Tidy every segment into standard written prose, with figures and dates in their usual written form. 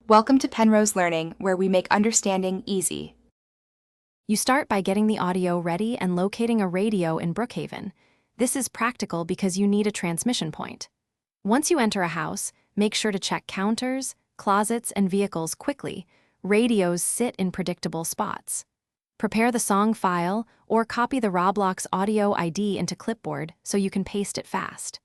Welcome to Penrose Learning, where we make understanding easy. You start by getting the audio ready and locating a radio in Brookhaven. This is practical because you need a transmission point. Once you enter a house, make sure to check counters, closets, and vehicles quickly. Radios sit in predictable spots. Prepare the song file or copy the Roblox audio ID into clipboard so you can paste it fast.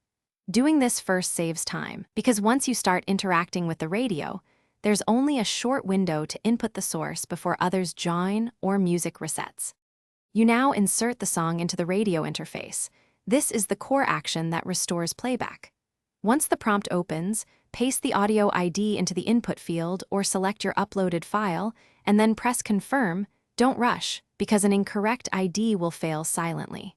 Doing this first saves time, because once you start interacting with the radio, there's only a short window to input the source before others join or music resets. You now insert the song into the radio interface. This is the core action that restores playback. Once the prompt opens, paste the audio ID into the input field or select your uploaded file, and then press confirm. Don't rush, because an incorrect ID will fail silently.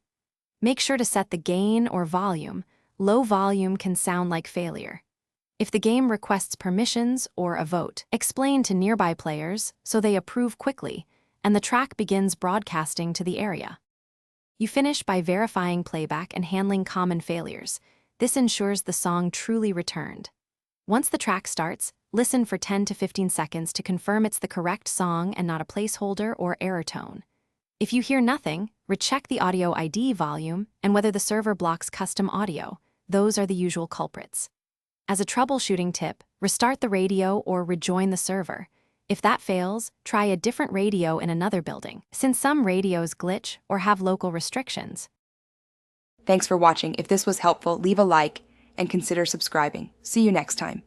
Make sure to set the gain or volume. Low volume can sound like failure. If the game requests permissions or a vote, explain to nearby players so they approve quickly, and the track begins broadcasting to the area. You finish by verifying playback and handling common failures. This ensures the song truly returned. Once the track starts, listen for 10 to 15 seconds to confirm it's the correct song and not a placeholder or error tone. If you hear nothing, recheck the audio ID volume and whether the server blocks custom audio. Those are the usual culprits. As a troubleshooting tip, restart the radio or rejoin the server. If that fails, try a different radio in another building, since some radios glitch or have local restrictions. Thanks for watching. If this was helpful, leave a like and consider subscribing. See you next time.